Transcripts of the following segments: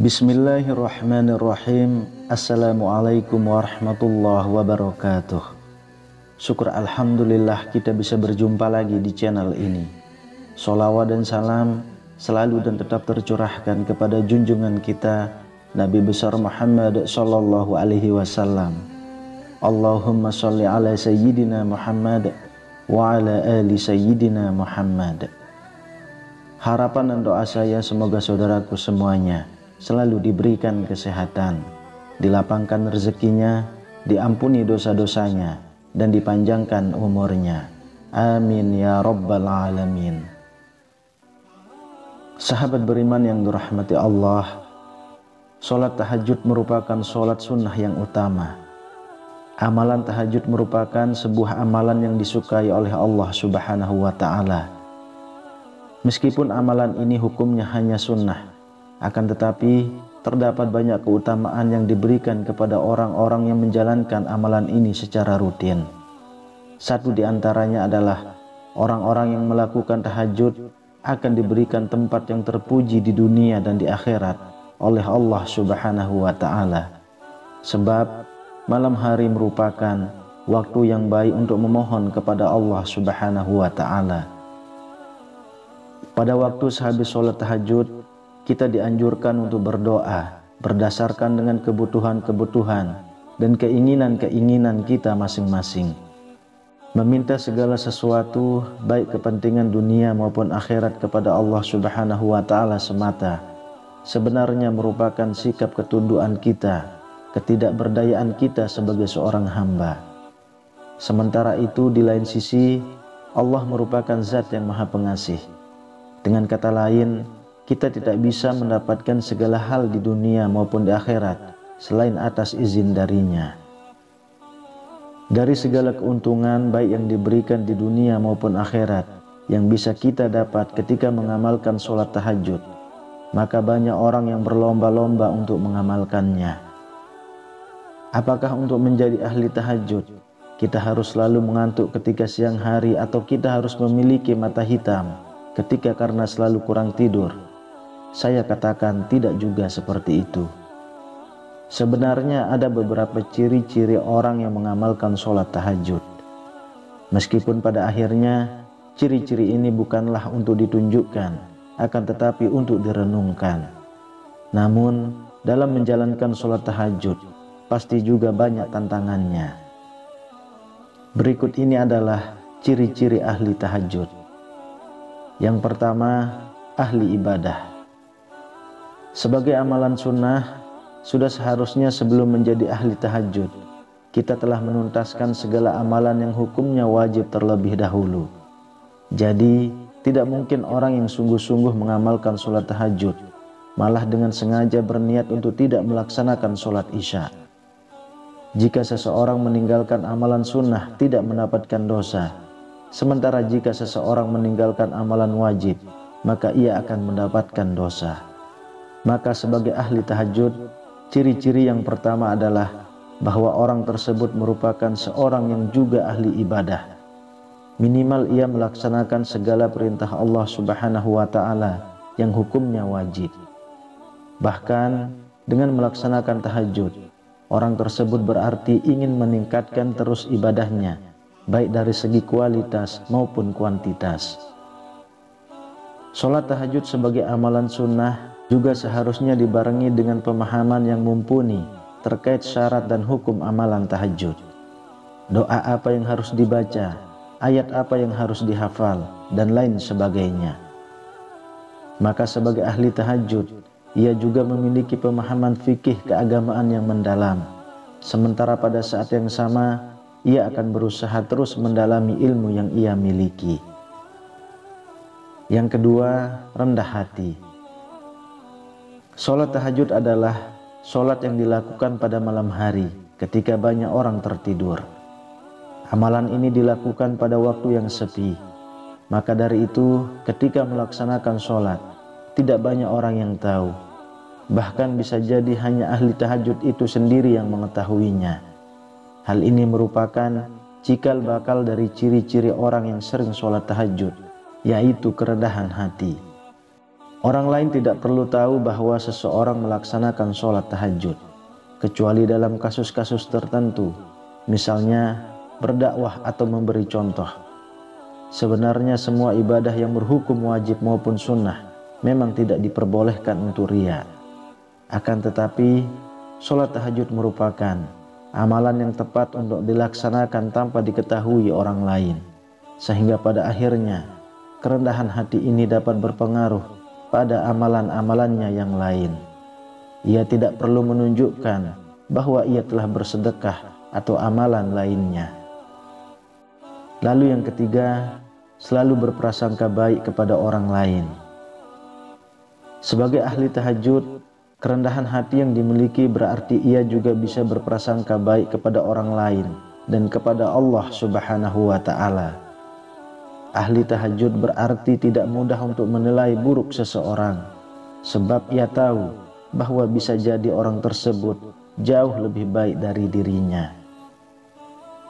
Bismillahirrahmanirrahim. Assalamualaikum warahmatullahi wabarakatuh. Syukur alhamdulillah kita bisa berjumpa lagi di channel ini. Sholawat dan salam selalu dan tetap tercurahkan kepada junjungan kita Nabi besar Muhammad sallallahu alaihi wasallam. Allahumma sholli ala sayyidina Muhammad wa ala ali sayyidina Muhammad. Harapan dan doa saya semoga saudaraku semuanya selalu diberikan kesehatan, dilapangkan rezekinya, diampuni dosa-dosanya, dan dipanjangkan umurnya. Amin ya rabbal alamin. Sahabat beriman yang dirahmati Allah, sholat tahajud merupakan sholat sunnah yang utama. Amalan tahajud merupakan sebuah amalan yang disukai oleh Allah Subhanahu wa ta'ala. Meskipun amalan ini hukumnya hanya sunnah, akan tetapi terdapat banyak keutamaan yang diberikan kepada orang-orang yang menjalankan amalan ini secara rutin. Satu di antaranya adalah orang-orang yang melakukan tahajud akan diberikan tempat yang terpuji di dunia dan di akhirat oleh Allah Subhanahu wa ta'ala. Sebab malam hari merupakan waktu yang baik untuk memohon kepada Allah Subhanahu wa ta'ala. Pada waktu sehabis sholat tahajud, kita dianjurkan untuk berdoa berdasarkan dengan kebutuhan-kebutuhan dan keinginan-keinginan kita masing-masing. Meminta segala sesuatu baik kepentingan dunia maupun akhirat kepada Allah Subhanahu wa ta'ala semata sebenarnya merupakan sikap ketundukan kita, ketidakberdayaan kita sebagai seorang hamba. Sementara itu di lain sisi Allah merupakan zat yang maha pengasih. Dengan kata lain, kita tidak bisa mendapatkan segala hal di dunia maupun di akhirat selain atas izin darinya. Dari segala keuntungan baik yang diberikan di dunia maupun akhirat yang bisa kita dapat ketika mengamalkan sholat tahajud, maka banyak orang yang berlomba-lomba untuk mengamalkannya. Apakah untuk menjadi ahli tahajud kita harus selalu mengantuk ketika siang hari, atau kita harus memiliki mata hitam ketika karena selalu kurang tidur? Saya katakan tidak juga seperti itu. Sebenarnya ada beberapa ciri-ciri orang yang mengamalkan sholat tahajud. Meskipun pada akhirnya ciri-ciri ini bukanlah untuk ditunjukkan, akan tetapi untuk direnungkan. Namun dalam menjalankan sholat tahajud pasti juga banyak tantangannya. Berikut ini adalah ciri-ciri ahli tahajud. Yang pertama, ahli ibadah. Sebagai amalan sunnah, sudah seharusnya sebelum menjadi ahli tahajud, kita telah menuntaskan segala amalan yang hukumnya wajib terlebih dahulu. Jadi, tidak mungkin orang yang sungguh-sungguh mengamalkan sholat tahajud, malah dengan sengaja berniat untuk tidak melaksanakan sholat isya. Jika seseorang meninggalkan amalan sunnah tidak mendapatkan dosa, sementara jika seseorang meninggalkan amalan wajib, maka ia akan mendapatkan dosa. Maka sebagai ahli tahajud, ciri-ciri yang pertama adalah bahwa orang tersebut merupakan seorang yang juga ahli ibadah. Minimal ia melaksanakan segala perintah Allah Subhanahu wa ta'ala yang hukumnya wajib. Bahkan dengan melaksanakan tahajud, orang tersebut berarti ingin meningkatkan terus ibadahnya, baik dari segi kualitas maupun kuantitas. Sholat tahajud sebagai amalan sunnah juga seharusnya dibarengi dengan pemahaman yang mumpuni terkait syarat dan hukum amalan tahajud. Doa apa yang harus dibaca, ayat apa yang harus dihafal, dan lain sebagainya. Maka sebagai ahli tahajud, ia juga memiliki pemahaman fikih keagamaan yang mendalam. Sementara pada saat yang sama, ia akan berusaha terus mendalami ilmu yang ia miliki. Yang kedua, rendah hati. Sholat tahajud adalah sholat yang dilakukan pada malam hari ketika banyak orang tertidur. Amalan ini dilakukan pada waktu yang sepi, Maka dari itu, ketika melaksanakan sholat, tidak banyak orang yang tahu. Bahkan bisa jadi hanya ahli tahajud itu sendiri yang mengetahuinya. Hal ini merupakan cikal bakal dari ciri-ciri orang yang sering sholat tahajud, yaitu kerendahan hati. Orang lain tidak perlu tahu bahwa seseorang melaksanakan sholat tahajud, kecuali dalam kasus-kasus tertentu, misalnya berdakwah atau memberi contoh. Sebenarnya semua ibadah yang berhukum wajib maupun sunnah memang tidak diperbolehkan untuk riya. Akan tetapi, sholat tahajud merupakan amalan yang tepat untuk dilaksanakan tanpa diketahui orang lain, sehingga pada akhirnya kerendahan hati ini dapat berpengaruh pada amalan-amalannya yang lain. Ia tidak perlu menunjukkan bahwa ia telah bersedekah atau amalan lainnya. Lalu yang ketiga, selalu berprasangka baik kepada orang lain. Sebagai ahli tahajud, kerendahan hati yang dimiliki berarti ia juga bisa berprasangka baik kepada orang lain dan kepada Allah Subhanahu wa Ta'ala. Ahli tahajud berarti tidak mudah untuk menilai buruk seseorang, sebab ia tahu bahwa bisa jadi orang tersebut jauh lebih baik dari dirinya.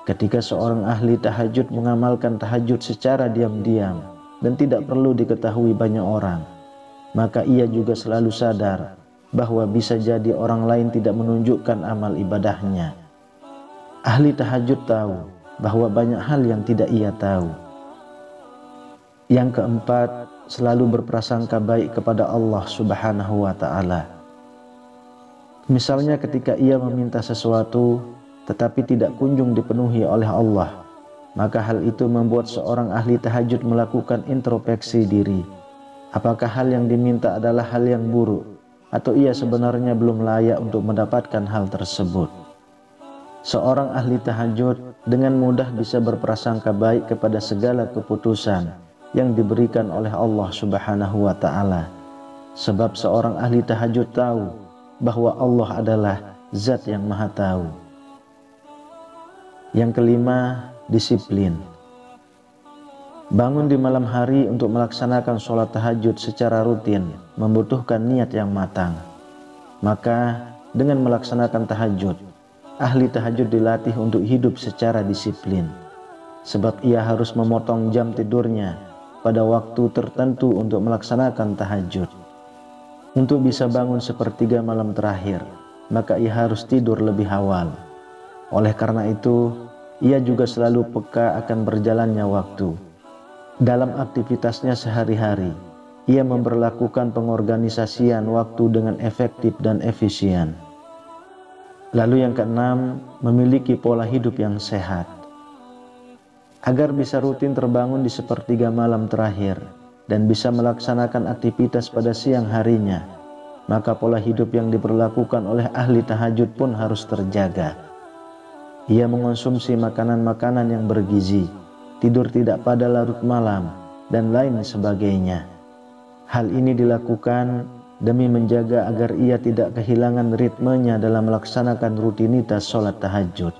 Ketika seorang ahli tahajud mengamalkan tahajud secara diam-diam dan tidak perlu diketahui banyak orang, maka ia juga selalu sadar bahwa bisa jadi orang lain tidak menunjukkan amal ibadahnya. Ahli tahajud tahu bahwa banyak hal yang tidak ia tahu. Yang keempat, selalu berprasangka baik kepada Allah Subhanahu wa Ta'ala. Misalnya ketika ia meminta sesuatu tetapi tidak kunjung dipenuhi oleh Allah, maka hal itu membuat seorang ahli tahajud melakukan introspeksi diri. Apakah hal yang diminta adalah hal yang buruk, atau ia sebenarnya belum layak untuk mendapatkan hal tersebut? Seorang ahli tahajud dengan mudah bisa berprasangka baik kepada segala keputusan yang diberikan oleh Allah Subhanahu wa Ta'ala, sebab seorang ahli tahajud tahu bahwa Allah adalah Zat yang Maha Tahu. Yang kelima, disiplin. Bangun di malam hari untuk melaksanakan sholat tahajud secara rutin membutuhkan niat yang matang. Maka dengan melaksanakan tahajud, ahli tahajud dilatih untuk hidup secara disiplin, sebab ia harus memotong jam tidurnya pada waktu tertentu untuk melaksanakan tahajud. Untuk bisa bangun sepertiga malam terakhir, maka ia harus tidur lebih awal. Oleh karena itu, ia juga selalu peka akan berjalannya waktu. Dalam aktivitasnya sehari-hari, ia memberlakukan pengorganisasian waktu dengan efektif dan efisien. Lalu yang keenam, memiliki pola hidup yang sehat. Agar bisa rutin terbangun di sepertiga malam terakhir dan bisa melaksanakan aktivitas pada siang harinya, maka pola hidup yang diperlakukan oleh ahli tahajud pun harus terjaga. Ia mengonsumsi makanan-makanan yang bergizi, tidur tidak pada larut malam, dan lain sebagainya. Hal ini dilakukan demi menjaga agar ia tidak kehilangan ritmenya dalam melaksanakan rutinitas sholat tahajud.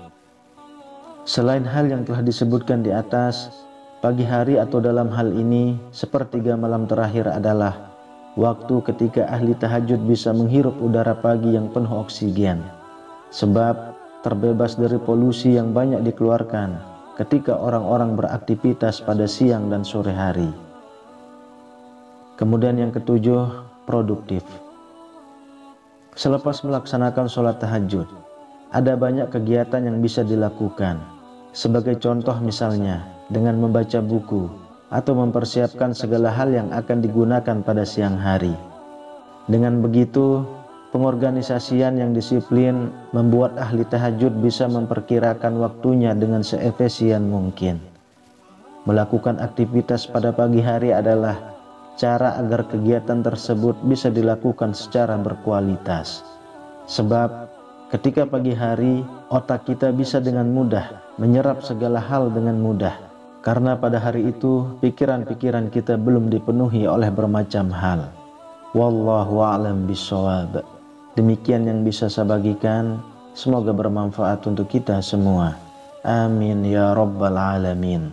Selain hal yang telah disebutkan di atas, pagi hari atau dalam hal ini, sepertiga malam terakhir adalah waktu ketika ahli tahajud bisa menghirup udara pagi yang penuh oksigen, sebab terbebas dari polusi yang banyak dikeluarkan ketika orang-orang beraktivitas pada siang dan sore hari. Kemudian yang ketujuh, produktif. Selepas melaksanakan sholat tahajud, ada banyak kegiatan yang bisa dilakukan. Sebagai contoh misalnya, dengan membaca buku atau mempersiapkan segala hal yang akan digunakan pada siang hari. Dengan begitu, pengorganisasian yang disiplin membuat ahli tahajud bisa memperkirakan waktunya dengan seefisien mungkin. Melakukan aktivitas pada pagi hari adalah cara agar kegiatan tersebut bisa dilakukan secara berkualitas. Sebab ketika pagi hari, otak kita bisa dengan mudah menyerap segala hal dengan mudah, karena pada hari itu pikiran-pikiran kita belum dipenuhi oleh bermacam hal. Wallahu a'lam bishawab. Demikian yang bisa saya bagikan, semoga bermanfaat untuk kita semua. Amin ya rabbal alamin.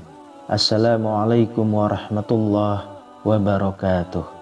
Assalamualaikum warahmatullahi wabarakatuh.